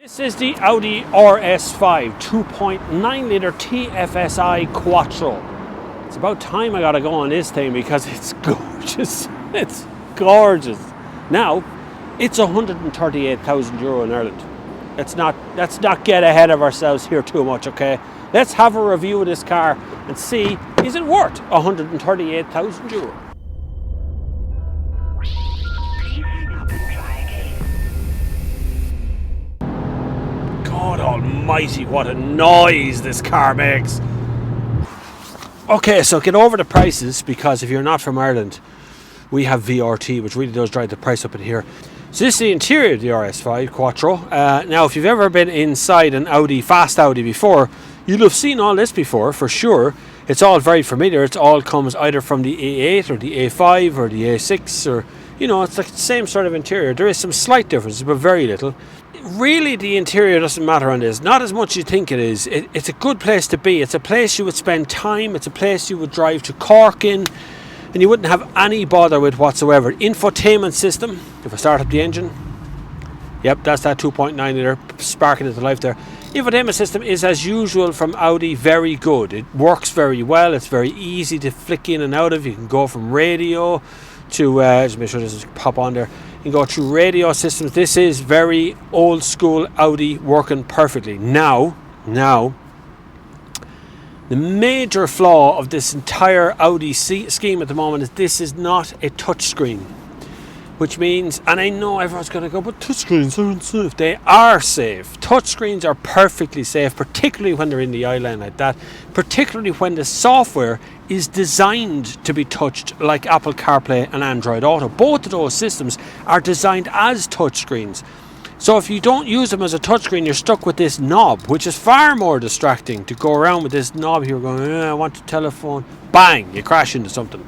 This is the Audi RS5 2.9 litre TFSI Quattro. It's about time I gotta go on this thing because it's gorgeous. It's gorgeous. Now, it's €138,000 in Ireland. Let's not get ahead of ourselves here too much, okay? Let's have a review of this car and see, is it worth €138,000? God almighty, what a noise this car makes. Okay, so get over the prices, because if you're not from Ireland, we have VRT, which really does drive the price up in here. So this is the interior of the RS5 Quattro. Now, if you've ever been inside an Audi, fast Audi before, you'll have seen all this before, for sure. It's all very familiar. It all comes either from the A8 or the A5 or the A6, or, you know, it's like the same sort of interior. There is some slight differences, but very little. Really, the interior doesn't matter on this, not as much as you think it is. It's a good place to be. It's a place you would spend time. It's a place you would drive to Cork in, and you wouldn't have any bother with whatsoever. Infotainment system, if I start up the engine, yep, that's that 2.9 litre sparking into life there. Infotainment system is, as usual from Audi, very good. It works very well. It's very easy to flick in and out of. You can go from radio to, just make sure this is pop on there. You can go through radio systems. This is very old school Audi, working perfectly. Now, the major flaw of this entire Audi scheme at the moment is this is not a touchscreen. Which means, and I know everyone's going to go, but touchscreens aren't safe. They are safe. Touchscreens are perfectly safe, particularly when they're in the eye line like that. Particularly when the software is designed to be touched, like Apple CarPlay and Android Auto. Both of those systems are designed as touchscreens. So if you don't use them as a touchscreen, you're stuck with this knob, which is far more distracting to go around with this knob here going, I want a telephone. Bang, you crash into something.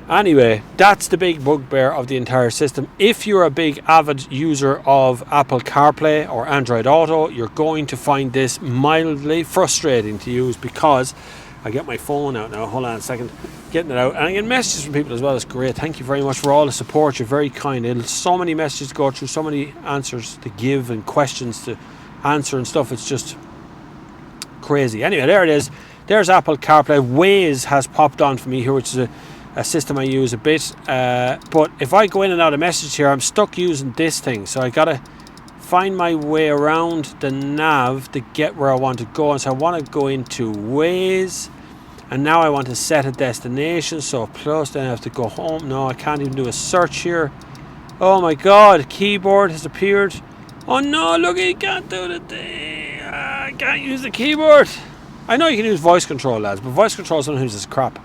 Anyway, that's the big bugbear of the entire system. If you're a big avid user of Apple CarPlay or Android Auto, you're going to find this mildly frustrating to use, because I get my phone out now. Hold on a second. Getting it out. And I get messages from people as well. It's great. Thank you very much for all the support. You're very kind. So many messages to go through, so many answers to give and questions to answer and stuff. It's just crazy. Anyway, there it is. There's Apple CarPlay. Waze has popped on for me here, which is a system I use a bit. But if I go in and out of message here, I'm stuck using this thing. So I got to find my way around the nav to get where I want to go. And so I want to go into Waze. And now I want to set a destination. So plus, then I have to go home. No, I can't even do a search here. Oh my God, keyboard has appeared. Oh no, look, you can't do the thing. I can't use the keyboard. I know you can use voice control, lads, but voice control sometimes is crap,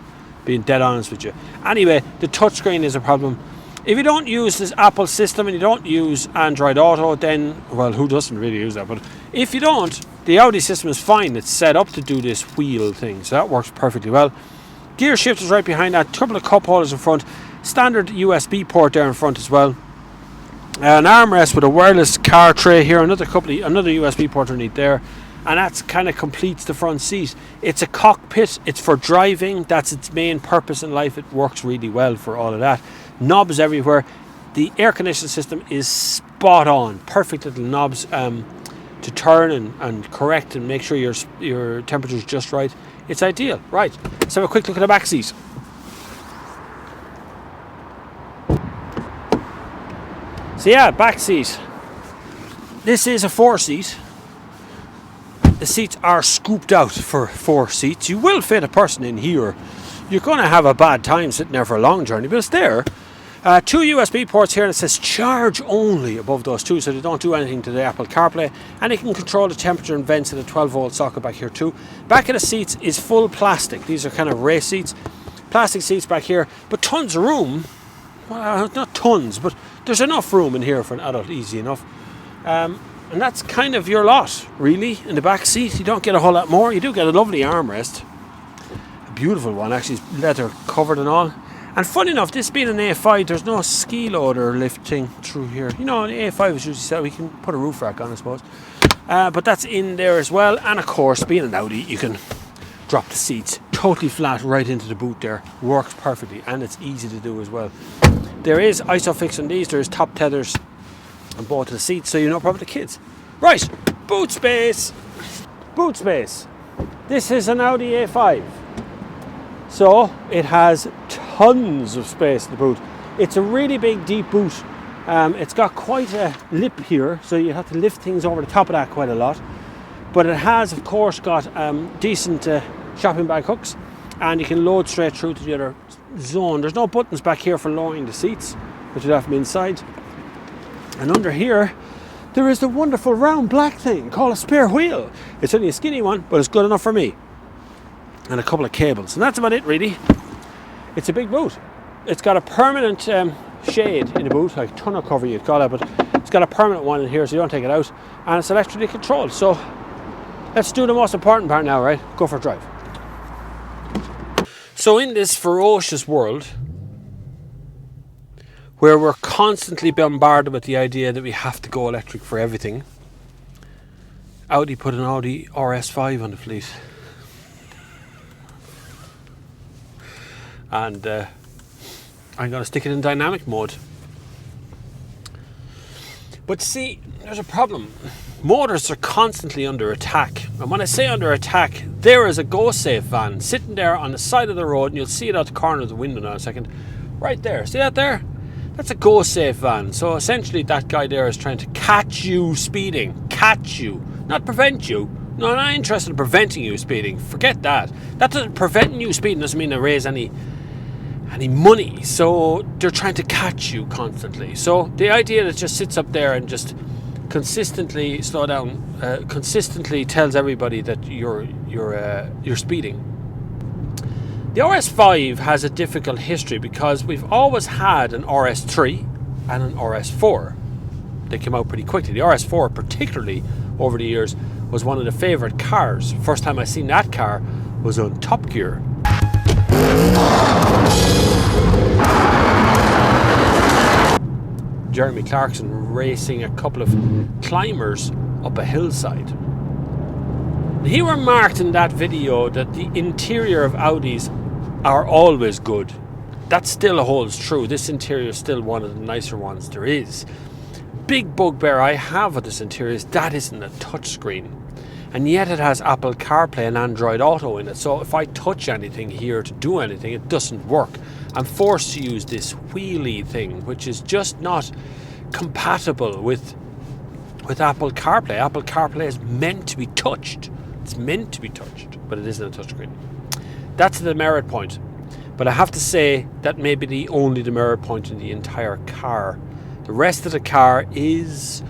being dead honest with you. Anyway, the touchscreen is a problem. If you don't use this Apple system and you don't use Android Auto, then, well, who doesn't really use that? But if you don't, the Audi system is fine. It's set up to do this wheel thing, so that works perfectly well. Gear shift is right behind that. Couple of cup holders in front. Standard USB port there in front as well. An armrest with a wireless car tray here. Another USB port underneath there. And that kind of completes the front seat. It's a cockpit. It's for driving. That's its main purpose in life. It works really well for all of that. Knobs everywhere. The air conditioning system is spot on. Perfect little knobs to turn and correct and make sure your temperature is just right. It's ideal. Right, let's have a quick look at the back seat. So yeah, back seat. This is a 4-seat. The seats are scooped out for 4 seats. You will fit a person in here. You're going to have a bad time sitting there for a long journey, but it's there. 2 USB ports here, and it says charge only above those two, so they don't do anything to the Apple CarPlay. And you can control the temperature and vents in a 12-volt socket back here too. Back of the seats is full plastic. These are kind of race seats. Plastic seats back here, but tons of room. Well, not tons, but there's enough room in here for an adult, easy enough. And that's kind of your lot, really, in the back seat. You don't get a whole lot more. You do get a lovely armrest. A beautiful one, actually, leather covered and all. And funny enough, this being an A5, there's no ski loader lifting through here. You know, an A5 is usually set, we can put a roof rack on, I suppose. But that's in there as well. And of course, being an Audi, you can drop the seats totally flat right into the boot there. Works perfectly, and it's easy to do as well. There is ISOFIX on these. There's top tethers on both of the seats, so you no problem with the kids. Right, boot space. Boot space. This is an Audi A5. So it has tons of space in the boot. It's a really big, deep boot. It's got quite a lip here, so you have to lift things over the top of that quite a lot. But it has, of course, got decent shopping bag hooks, and you can load straight through to the other zone. There's no buttons back here for lowering the seats, which would have to be inside. And under here, there is the wonderful round black thing called a spare wheel. It's only a skinny one, but it's good enough for me. And a couple of cables, and that's about it really. It's a big boot. It's got a permanent shade in the boot, like tonneau cover you'd call it, but it's got a permanent one in here so you don't take it out, and it's electrically controlled. So let's do the most important part now, right? Go for a drive. So in this ferocious world where we're constantly bombarded with the idea that we have to go electric for everything, Audi put an Audi RS5 on the fleet. And I'm going to stick it in dynamic mode. But see, there's a problem. Motors are constantly under attack. And when I say under attack, there is a go-safe van sitting there on the side of the road, and you'll see it out the corner of the window now in a second. Right there. See that there? That's a go-safe van. So essentially that guy there is trying to catch you speeding. Catch you. Not prevent you. No, I'm not interested in preventing you speeding. Forget that. That doesn't preventing you speeding doesn't mean to raise any money. So they're trying to catch you constantly. So the idea that it just sits up there and just consistently slow down, consistently tells everybody that you're speeding. The RS5 has a difficult history because we've always had an RS3 and an RS4. They came out pretty quickly. The RS4 particularly over the years was one of the favourite cars. First time I seen that car was on Top Gear. Jeremy Clarkson racing a couple of climbers up a hillside. He remarked in that video that the interior of Audis are always good. That still holds true. This interior is still one of the nicer ones there is. Big bugbear I have with this interior is that isn't a touchscreen. And yet it has Apple CarPlay and Android Auto in it. So if I touch anything here to do anything, it doesn't work. I'm forced to use this wheelie thing, which is just not compatible with Apple CarPlay. Apple CarPlay is meant to be touched. It's meant to be touched, but it isn't a touchscreen. That's the demerit point. But I have to say that may be the only demerit point in the entire car. The rest of the car is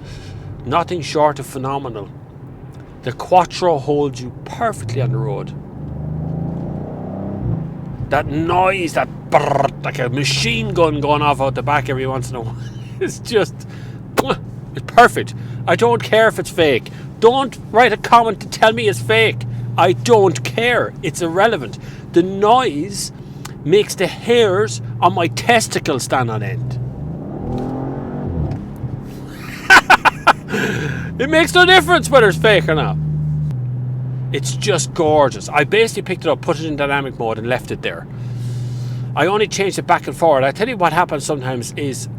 nothing short of phenomenal. The quattro holds you perfectly on the road. That noise, that brrr, like a machine gun going off out the back every once in a while, it's just, it's perfect. I don't care if it's fake. Don't write a comment to tell me it's fake. I don't care. It's irrelevant. The noise makes the hairs on my testicles stand on end. It makes no difference whether it's fake or not. It's just gorgeous. I basically picked it up, put it in dynamic mode and left it there. I only changed it back and forward. I tell you what happens sometimes is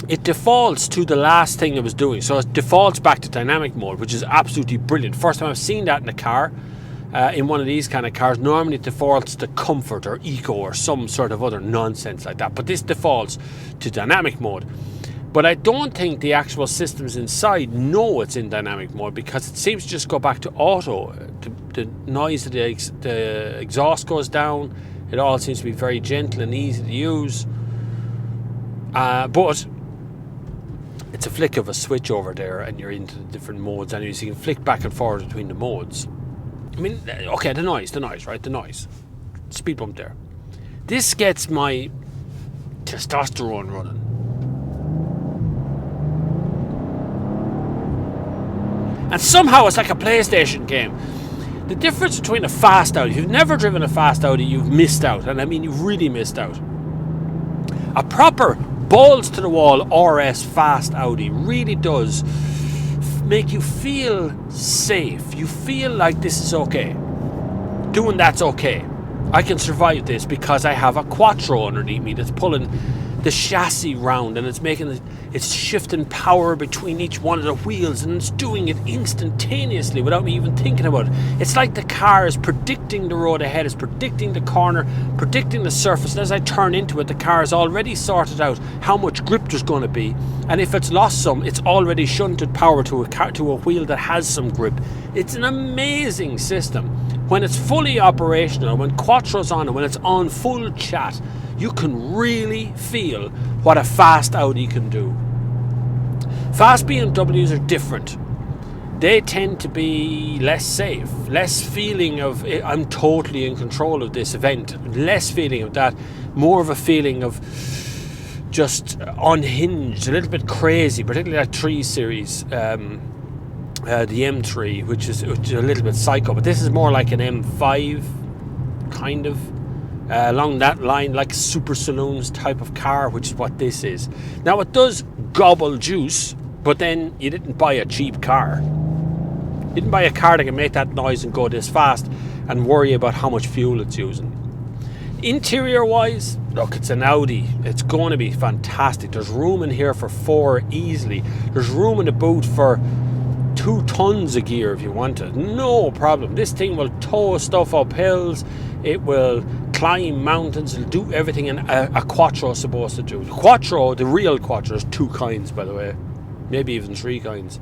it defaults to the last thing it was doing. So it defaults back to dynamic mode, which is absolutely brilliant. First time I've seen that in a car, in one of these kind of cars. Normally it defaults to comfort or eco or some sort of other nonsense like that. But this defaults to dynamic mode. But I don't think the actual systems inside know it's in dynamic mode because it seems to just go back to auto. The noise of the exhaust goes down. It all seems to be very gentle and easy to use. But it's a flick of a switch over there and you're into the different modes. And you can flick back and forward between the modes. I mean, okay, the noise, right? The noise. Speed bump there. This gets my testosterone running. And somehow it's like a PlayStation game. The difference between a fast Audi, if you've never driven a fast Audi, you've missed out. And I mean, you've really missed out. A proper balls to the wall RS fast Audi really does make you feel safe. You feel like this is okay. Doing that's okay. I can survive this because I have a quattro underneath me that's pulling the chassis round, and it's shifting power between each one of the wheels, and it's doing it instantaneously without me even thinking about it. It's like the car is predicting the road ahead, it's predicting the corner, predicting the surface, and as I turn into it, the car has already sorted out how much grip there's going to be, and if it's lost some, it's already shunted power to a wheel that has some grip. It's an amazing system. When it's fully operational, when Quattro's on and when it's on full chat, you can really feel what a fast Audi can do. Fast BMWs are different. They tend to be less safe, less feeling of I'm totally in control of this event, less feeling of that, more of a feeling of just unhinged, a little bit crazy, particularly that 3 Series, the M3, which is a little bit psycho, but this is more like an M5 kind of. Along that line, like super saloons type of car, which is what this is. Now it does gobble juice, but then you didn't buy a cheap car. You didn't buy a car that can make that noise and go this fast and worry about how much fuel it's using. Interior wise, look, it's an Audi. It's going to be fantastic. There's room in here for 4 easily. There's room in the boot for 2 tons of gear if you want it. No problem. This thing will tow stuff up hills. It will climb mountains. It'll do everything a Quattro is supposed to do. The Quattro, the real Quattro, there's 2 kinds, by the way. Maybe even 3 kinds.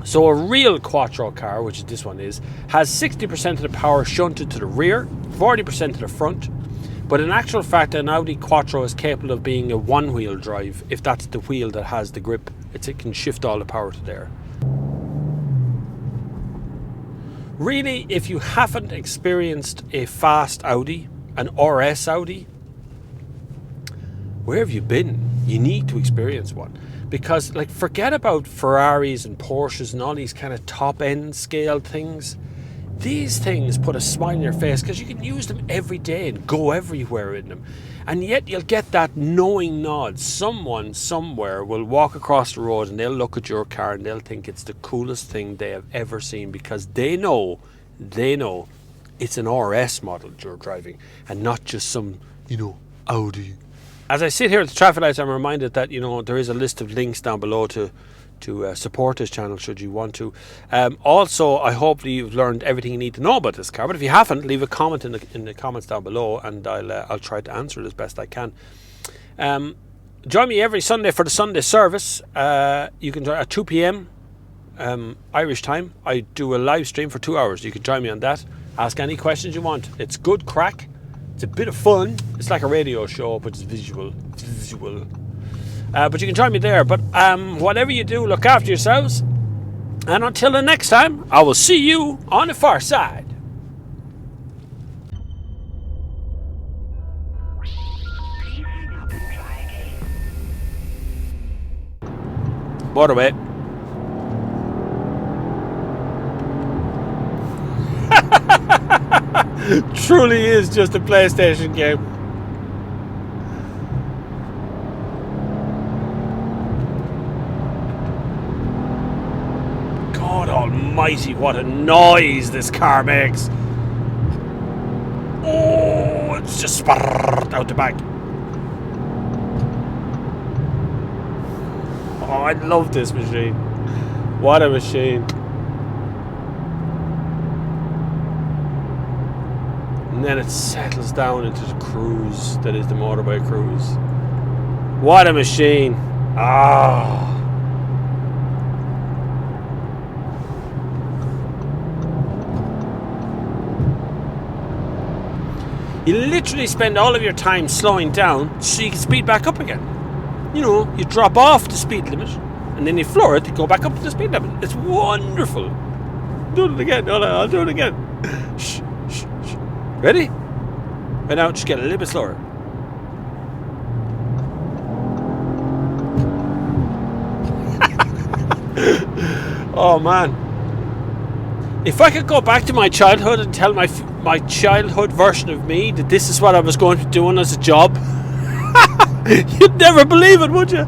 So a real Quattro car, which this one is, has 60% of the power shunted to the rear, 40% to the front. But in actual fact, an Audi Quattro is capable of being a one-wheel drive, if that's the wheel that has the grip. It can shift all the power to there. Really, if you haven't experienced a fast Audi, an RS Audi, where have you been? You need to experience one. Because, like, forget about Ferraris and Porsches and all these kind of top-end scale things. These things put a smile on your face because you can use them every day and go everywhere in them. And yet you'll get that knowing nod. Someone somewhere will walk across the road and they'll look at your car and they'll think it's the coolest thing they have ever seen, because they know it's an RS model you're driving and not just some, Audi. As I sit here at the traffic lights, I'm reminded that, there is a list of links down below to support this channel should you want to. Also, I hope that you've learned everything you need to know about this car, but if you haven't, leave a comment in the comments down below and I'll try to answer it as best I can. Join me every Sunday for the Sunday service. You can join at 2 p.m. Irish time. I do a live stream for 2 hours. You can join me on that. Ask any questions you want. It's good crack. It's a bit of fun. It's like a radio show, but it's visual. But you can join me there. But whatever you do, look after yourselves. And until the next time, I will see you on the far side. Motorway. Truly is just a PlayStation game. God almighty, what a noise this car makes. Oh, it's just spurred out the back. Oh, I love this machine. What a machine. And then it settles down into the cruise that is the motorbike cruise. What a machine. Ah. You literally spend all of your time slowing down so you can speed back up again. You drop off the speed limit and then you floor it to go back up to the speed limit. It's wonderful. Do it again. No, I'll do it again. Shh. Ready? And now just get a little bit slower. Oh man. If I could go back to my childhood and tell my childhood version of me that this is what I was going to be doing as a job, you'd never believe it, would you?